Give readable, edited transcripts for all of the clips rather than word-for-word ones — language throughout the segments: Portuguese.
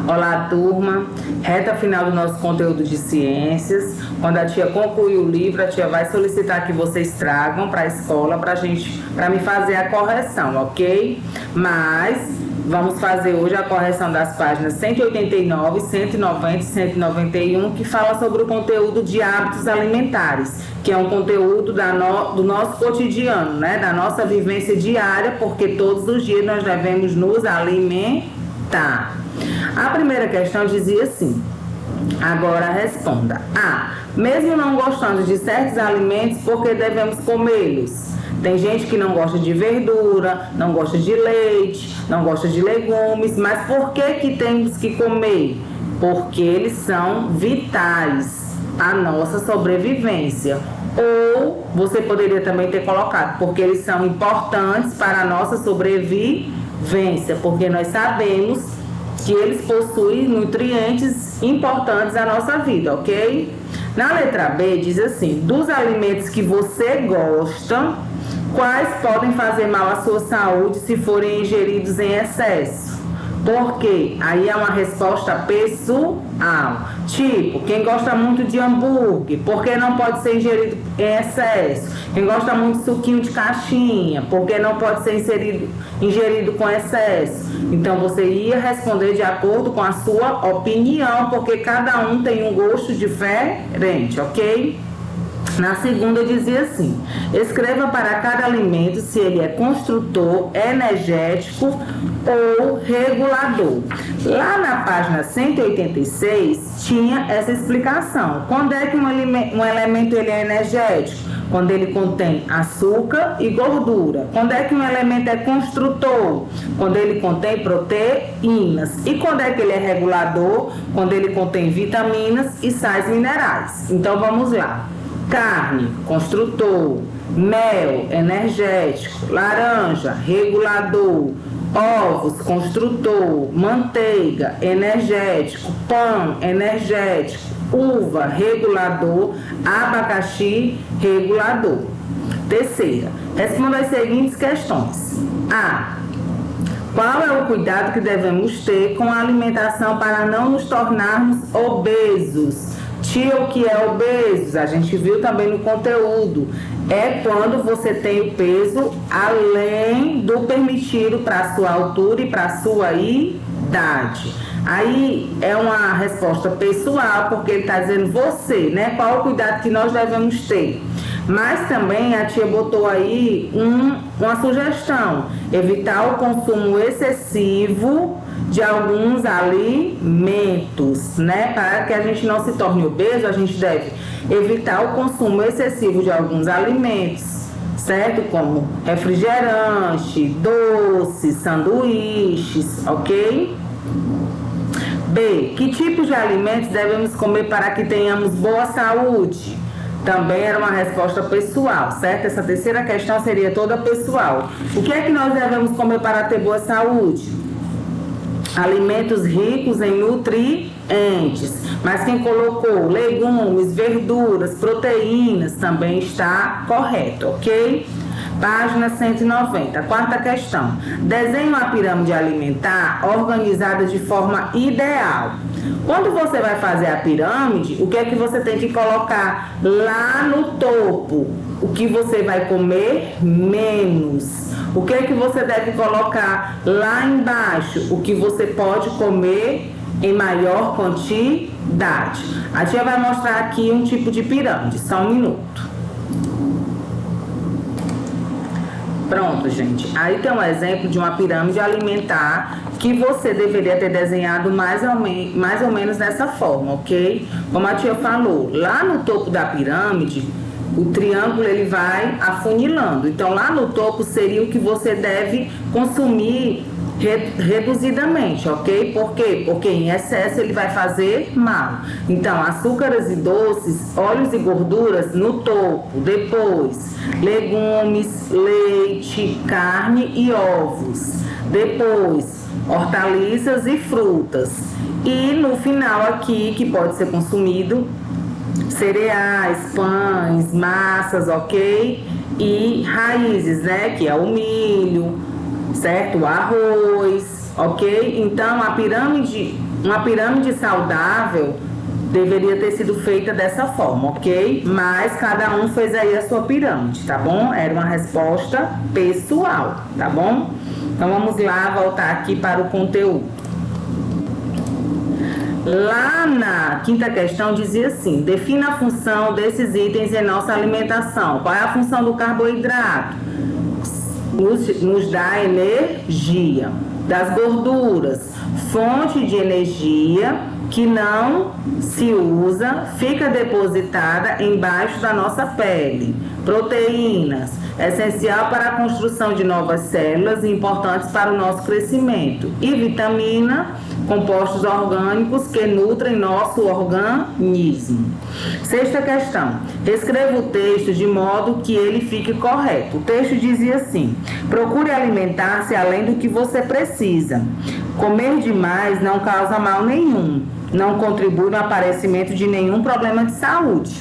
Olá, turma. Reta final do nosso conteúdo de ciências. Quando a tia concluir o livro, a tia vai solicitar que vocês tragam para a escola para me fazer a correção, ok? Mas vamos fazer hoje a correção das páginas 189, 190 e 191, que fala sobre o conteúdo de hábitos alimentares, que é um conteúdo do nosso cotidiano, né? Da nossa vivência diária, porque todos os dias nós devemos nos alimentar. A primeira questão dizia assim: agora responda. A. Mesmo não gostando de certos alimentos, por que devemos comê-los? Tem gente que não gosta de verdura, não gosta de leite, não gosta de legumes, mas por que temos que comer? Porque eles são vitais à nossa sobrevivência. Ou você poderia também ter colocado, porque eles são importantes para a nossa sobrevivência, porque nós sabemos que eles possuem nutrientes importantes à nossa vida, ok? Na letra B diz assim: dos alimentos que você gosta, quais podem fazer mal à sua saúde se forem ingeridos em excesso? Por quê? Aí é uma resposta pessoal. Tipo, quem gosta muito de hambúrguer, por que não pode ser ingerido em excesso? Quem gosta muito de suquinho de caixinha, por que não pode ser ingerido com excesso? Então você ia responder de acordo com a sua opinião, porque cada um tem um gosto diferente, ok? Na segunda dizia assim: escreva para cada alimento se ele é construtor, energético ou regulador. Lá na página 186 tinha essa explicação. Quando é que um elemento ele é energético? Quando ele contém açúcar e gordura. Quando é que um elemento é construtor? Quando ele contém proteínas. E quando é que ele é regulador? Quando ele contém vitaminas e sais minerais. Então vamos lá. Carne, construtor. Mel, energético. Laranja, regulador. Ovos, construtor. Manteiga, energético. Pão, energético. Uva, regulador. Abacaxi, regulador. Terceira, responda as seguintes questões. A. Qual é o cuidado que devemos ter com a alimentação para não nos tornarmos obesos? Tia, o que é obesos? A gente viu também no conteúdo. É quando você tem o peso além do permitido para a sua altura e para a sua idade. Aí é uma resposta pessoal, porque ele está dizendo você, né? Qual o cuidado que nós devemos ter? Mas também a tia botou aí uma sugestão: evitar o consumo excessivo de alguns alimentos, né? Para que a gente não se torne obeso, a gente deve evitar o consumo excessivo de alguns alimentos, certo? Como refrigerante, doces, sanduíches, ok? B. Que tipos de alimentos devemos comer para que tenhamos boa saúde? Também era uma resposta pessoal, certo? Essa terceira questão seria toda pessoal. O que é que nós devemos comer para ter boa saúde? Alimentos ricos em nutrientes. Mas quem colocou legumes, verduras, proteínas também está correto, ok? Página 190, quarta questão. Desenhe uma pirâmide alimentar organizada de forma ideal. Quando você vai fazer a pirâmide, o que é que você tem que colocar lá no topo? O que você vai comer menos. O que é que você deve colocar lá embaixo? O que você pode comer em maior quantidade. A tia vai mostrar aqui um tipo de pirâmide, só um minuto. Pronto, gente. Aí tem um exemplo de uma pirâmide alimentar que você deveria ter desenhado mais ou menos dessa forma, ok? Como a tia falou, lá no topo da pirâmide, o triângulo ele vai afunilando. Então, lá no topo seria o que você deve consumir reduzidamente, ok? Por quê? Porque em excesso ele vai fazer mal. Então, açúcares e doces, óleos e gorduras no topo. Depois, legumes, leite, carne e ovos. Depois, hortaliças e frutas. E no final aqui, que pode ser consumido, cereais, pães, massas, ok? E raízes, né? Que é o milho, certo? O arroz, ok? Então, uma pirâmide saudável deveria ter sido feita dessa forma, ok? Mas cada um fez aí a sua pirâmide, tá bom? Era uma resposta pessoal, tá bom? Então vamos lá, voltar aqui para o conteúdo. Lá na quinta questão dizia assim: defina a função desses itens em nossa alimentação. Qual é a função do carboidrato? Nos dá energia. Das gorduras, fonte de energia que não se usa, fica depositada embaixo da nossa pele. Proteínas, essencial para a construção de novas células e importantes para o nosso crescimento. E vitamina, compostos orgânicos que nutrem nosso organismo. Sexta questão. Escreva o texto de modo que ele fique correto. O texto dizia assim: procure alimentar-se além do que você precisa. Comer demais não causa mal nenhum. Não contribui no aparecimento de nenhum problema de saúde.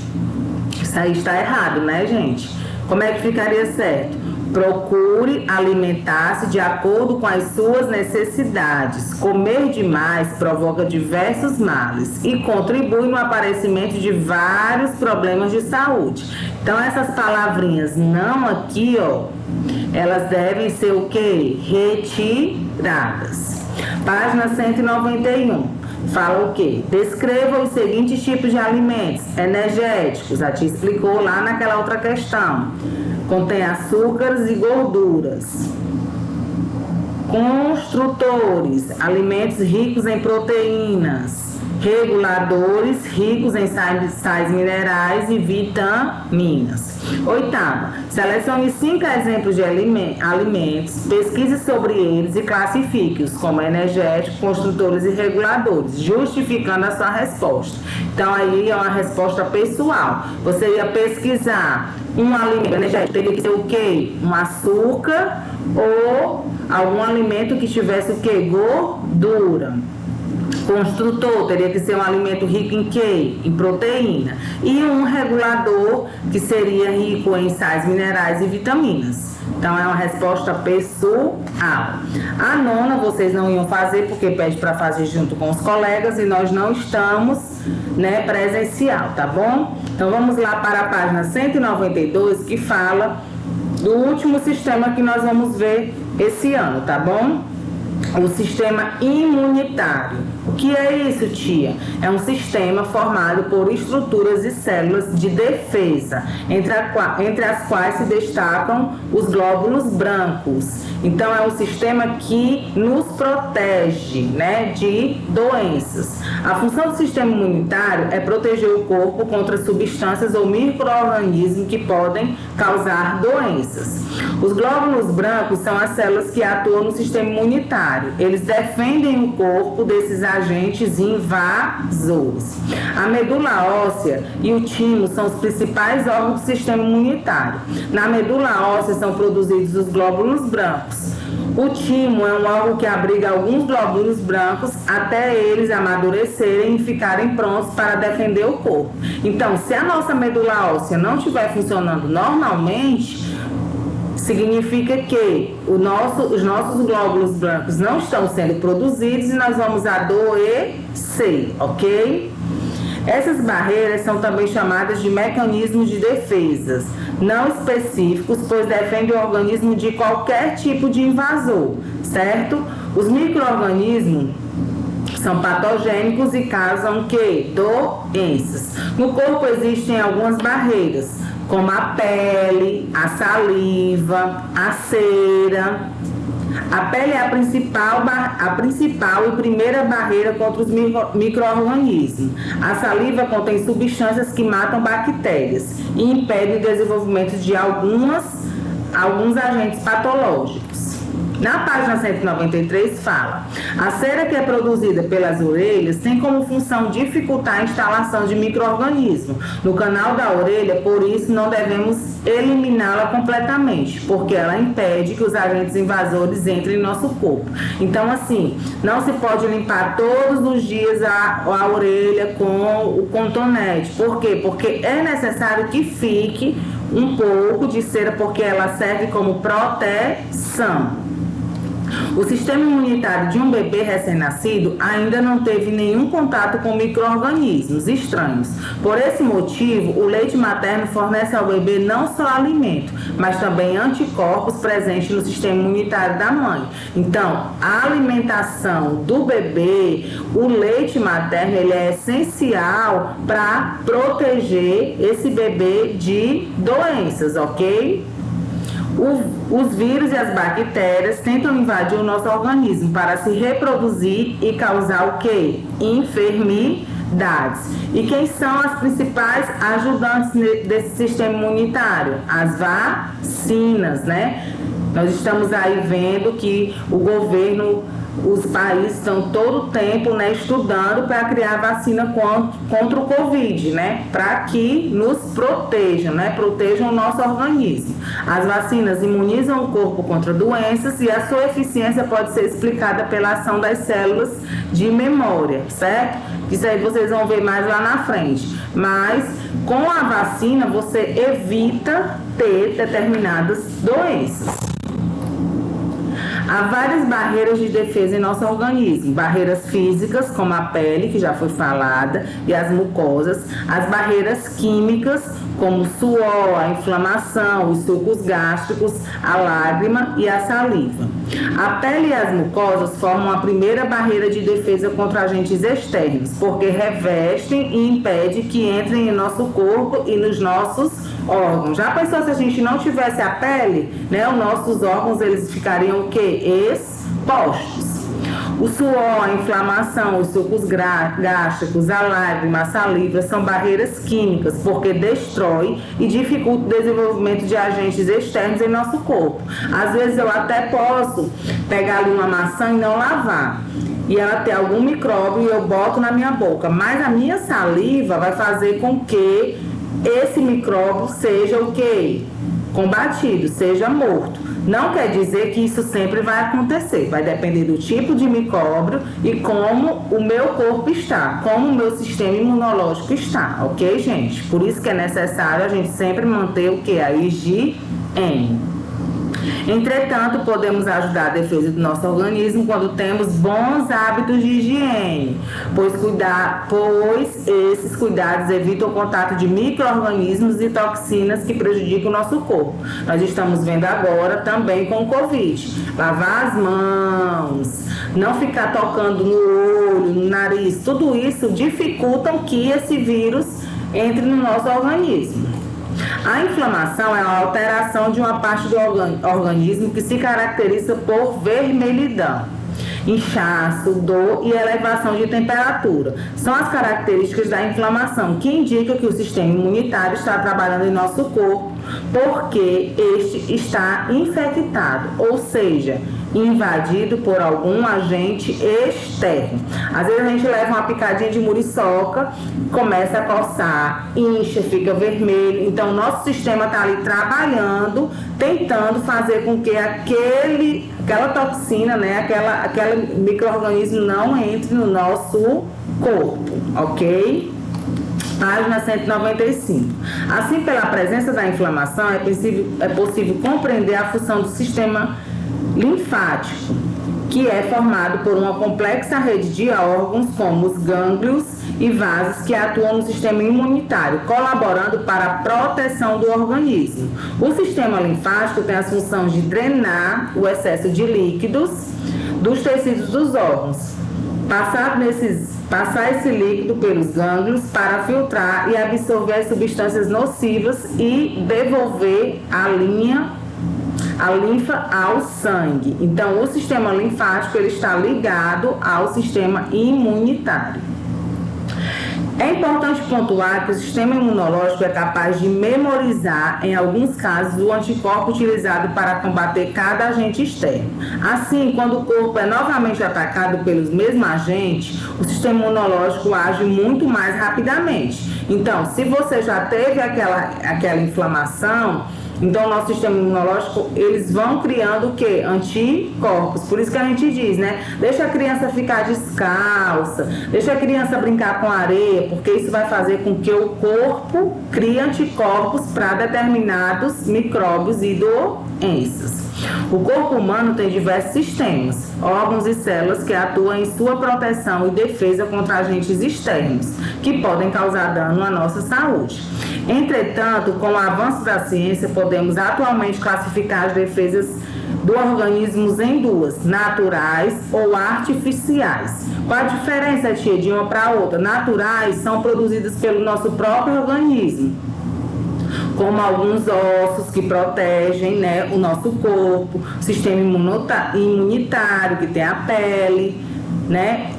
Isso aí está errado, né, gente? Como é que ficaria certo? Procure alimentar-se de acordo com as suas necessidades. Comer demais provoca diversos males e contribui no aparecimento de vários problemas de saúde. Então, essas palavrinhas não aqui, ó, elas devem ser o quê? Retiradas. Página 191. Fala o quê? Descreva os seguintes tipos de alimentos energéticos. Já te explicou lá naquela outra questão. Contém açúcares e gorduras. Construtores, alimentos ricos em proteínas. Reguladores, ricos em sais minerais e vitaminas. Oitava, selecione 5 exemplos de alimentos, pesquise sobre eles e classifique-os como energéticos, construtores e reguladores, justificando a sua resposta. Então, aí é uma resposta pessoal. Você ia pesquisar um alimento energético, teria que ser o quê? Um açúcar ou algum alimento que tivesse o quê? Gordura. Construtor teria que ser um alimento rico em quê? Em proteína. E um regulador que seria rico em sais minerais e vitaminas. Então é uma resposta pessoal. A nona vocês não iam fazer porque pede para fazer junto com os colegas e nós não estamos, né, presencial, tá bom? Então vamos lá para a página 192 que fala do último sistema que nós vamos ver esse ano, tá bom? O sistema imunitário. O que é isso, tia? É um sistema formado por estruturas e células de defesa, entre as quais se destacam os glóbulos brancos. Então, é um sistema que nos protege, né, de doenças. A função do sistema imunitário é proteger o corpo contra substâncias ou micro-organismos que podem causar doenças. Os glóbulos brancos são as células que atuam no sistema imunitário. Eles defendem o corpo desses agentes invasores. A medula óssea e o timo são os principais órgãos do sistema imunitário. Na medula óssea são produzidos os glóbulos brancos. O timo é um órgão que abriga alguns glóbulos brancos até eles amadurecerem e ficarem prontos para defender o corpo. Então, se a nossa medula óssea não estiver funcionando normalmente, significa que os nossos glóbulos brancos não estão sendo produzidos e nós vamos adoecer, ok? Essas barreiras são também chamadas de mecanismos de defesa, não específicos, pois defendem o organismo de qualquer tipo de invasor, certo? Os micro-organismos são patogênicos e causam que? Doenças. No corpo existem algumas barreiras, como a pele, a saliva, a cera. A pele é a principal e primeira barreira contra os micro-organismos. A saliva contém substâncias que matam bactérias e impedem o desenvolvimento de alguns agentes patológicos. Na página 193 fala: a cera que é produzida pelas orelhas tem como função dificultar a instalação de micro-organismos no canal da orelha, por isso não devemos eliminá-la completamente, porque ela impede que os agentes invasores entrem em nosso corpo. Então, assim, não se pode limpar todos os dias a orelha com o cotonete. Por quê? Porque é necessário que fique um pouco de cera, porque ela serve como proteção. O sistema imunitário de um bebê recém-nascido ainda não teve nenhum contato com micro-organismos estranhos. Por esse motivo, o leite materno fornece ao bebê não só alimento, mas também anticorpos presentes no sistema imunitário da mãe. Então, a alimentação do bebê, o leite materno, ele é essencial para proteger esse bebê de doenças, ok? Os vírus e as bactérias tentam invadir o nosso organismo para se reproduzir e causar o quê? Enfermidades. E quem são as principais ajudantes desse sistema imunitário? As vacinas, né? Nós estamos aí vendo que o governo, os países estão todo o tempo, né, estudando para criar vacina contra o Covid, né, para que nos protejam, né, protejam o nosso organismo. As vacinas imunizam o corpo contra doenças e a sua eficiência pode ser explicada pela ação das células de memória, certo? Isso aí vocês vão ver mais lá na frente. Mas com a vacina você evita ter determinadas doenças. Há várias barreiras de defesa em nosso organismo. Barreiras físicas, como a pele, que já foi falada, e as mucosas. As barreiras químicas, como o suor, a inflamação, os sucos gástricos, a lágrima e a saliva. A pele e as mucosas formam a primeira barreira de defesa contra agentes externos, porque revestem e impedem que entrem em nosso corpo e nos nossos órgãos. Já pensou se a gente não tivesse a pele, né? Os nossos órgãos, eles ficariam o quê? Expostos. O suor, a inflamação, os sucos gástricos, a lágrima, a saliva são barreiras químicas, porque destrói e dificulta o desenvolvimento de agentes externos em nosso corpo. Às vezes eu até posso pegar ali uma maçã e não lavar, e ela tem algum micróbio e eu boto na minha boca, mas a minha saliva vai fazer com que esse micróbio seja o quê? Combatido, seja morto. Não quer dizer que isso sempre vai acontecer, vai depender do tipo de micróbio e como o meu corpo está, como o meu sistema imunológico está, ok, gente? Por isso que é necessário a gente sempre manter o que? A higiene. Entretanto, podemos ajudar a defesa do nosso organismo quando temos bons hábitos de higiene, pois esses cuidados evitam o contato de micro-organismos e toxinas que prejudicam o nosso corpo. Nós estamos vendo agora também com o Covid. Lavar as mãos, não ficar tocando no olho, no nariz, tudo isso dificulta que esse vírus entre no nosso organismo. A inflamação é a alteração de uma parte do organismo que se caracteriza por vermelhidão, inchaço, dor e elevação de temperatura. São as características da inflamação que indicam que o sistema imunitário está trabalhando em nosso corpo porque este está infectado, ou seja, invadido por algum agente externo. Às vezes a gente leva uma picadinha de muriçoca, começa a coçar, incha, fica vermelho. Então, o nosso sistema está ali trabalhando, tentando fazer com que aquela toxina, né, aquele micro-organismo não entre no nosso corpo, ok? Página 195. Assim, pela presença da inflamação, é possível compreender a função do sistema linfático, que é formado por uma complexa rede de órgãos, como os gânglios e vasos, que atuam no sistema imunitário, colaborando para a proteção do organismo. O sistema linfático tem as funções de drenar o excesso de líquidos dos tecidos dos órgãos, passar esse líquido pelos gânglios para filtrar e absorver as substâncias nocivas e devolver a linfa ao sangue. Então, o sistema linfático ele está ligado ao sistema imunitário. É importante pontuar que o sistema imunológico é capaz de memorizar, em alguns casos, o anticorpo utilizado para combater cada agente externo. Assim, quando o corpo é novamente atacado pelos mesmos agentes, o sistema imunológico age muito mais rapidamente. Então, se você já teve aquela inflamação, então, o nosso sistema imunológico, eles vão criando o quê? Anticorpos. Por isso que a gente diz, né? Deixa a criança ficar descalça, deixa a criança brincar com areia, porque isso vai fazer com que o corpo crie anticorpos para determinados micróbios e doenças. O corpo humano tem diversos sistemas, órgãos e células que atuam em sua proteção e defesa contra agentes externos, que podem causar dano à nossa saúde. Entretanto, com o avanço da ciência, podemos atualmente classificar as defesas do organismo em duas, naturais ou artificiais. Qual a diferença, tia, de uma para outra? Naturais são produzidas pelo nosso próprio organismo, como alguns ossos que protegem, né, o nosso corpo, o sistema imunitário, que tem a pele, né?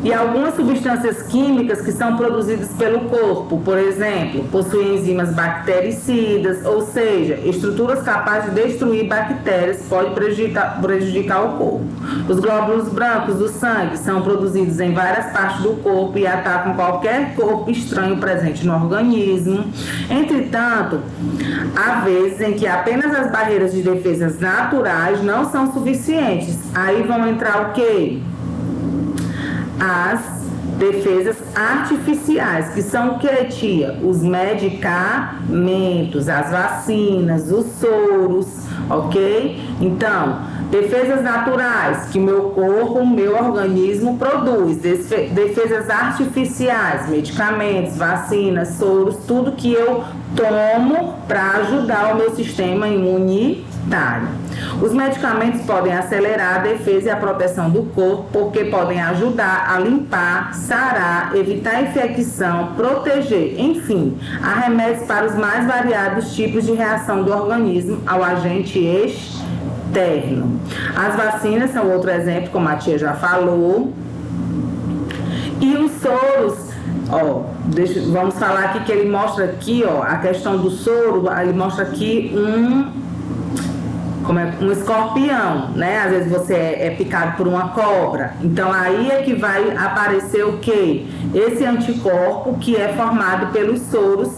E algumas substâncias químicas que são produzidas pelo corpo, por exemplo, possuem enzimas bactericidas, ou seja, estruturas capazes de destruir bactérias, pode prejudicar o corpo. Os glóbulos brancos do sangue são produzidos em várias partes do corpo e atacam qualquer corpo estranho presente no organismo. Entretanto, há vezes em que apenas as barreiras de defesas naturais não são suficientes. Aí vão entrar o quê? As defesas artificiais, que são o que, tia? Os medicamentos, as vacinas, os soros, ok? Então, defesas naturais, que meu corpo, meu organismo produz. Defesas artificiais, medicamentos, vacinas, soros, tudo que eu tomo para ajudar o meu sistema imunitário. Os medicamentos podem acelerar a defesa e a proteção do corpo, porque podem ajudar a limpar, sarar, evitar infecção, proteger, enfim, há remédios para os mais variados tipos de reação do organismo ao agente externo. As vacinas são outro exemplo, como a tia já falou. E os soros, ó, vamos falar aqui que ele mostra aqui, ó, a questão do soro, ele mostra aqui um escorpião, né? Às vezes você é picado por uma cobra. Então aí é que vai aparecer o quê? Esse anticorpo que é formado pelos soros,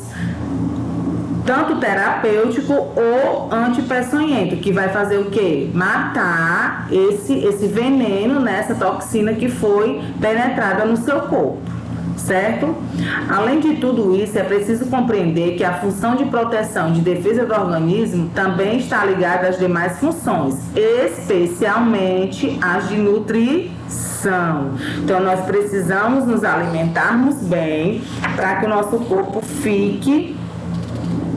tanto terapêutico ou antipeçonhento, que vai fazer o quê? Matar esse veneno, né? Essa toxina que foi penetrada no seu corpo. Certo? Além de tudo isso, é preciso compreender que a função de proteção e de defesa do organismo também está ligada às demais funções, especialmente as de nutrição. Então, nós precisamos nos alimentarmos bem para que o nosso corpo fique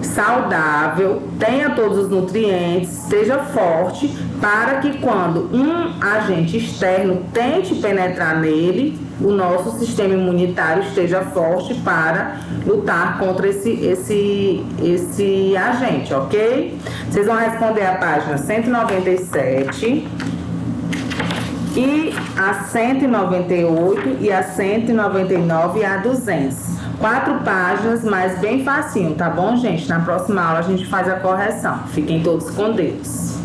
saudável, tenha todos os nutrientes, esteja forte, para que quando um agente externo tente penetrar nele, o nosso sistema imunitário esteja forte para lutar contra esse agente, ok? Vocês vão responder a página 197 e a 198 e a 199 e a 200. 4 páginas, mas bem facinho, tá bom, gente? Na próxima aula a gente faz a correção. Fiquem todos com Deus.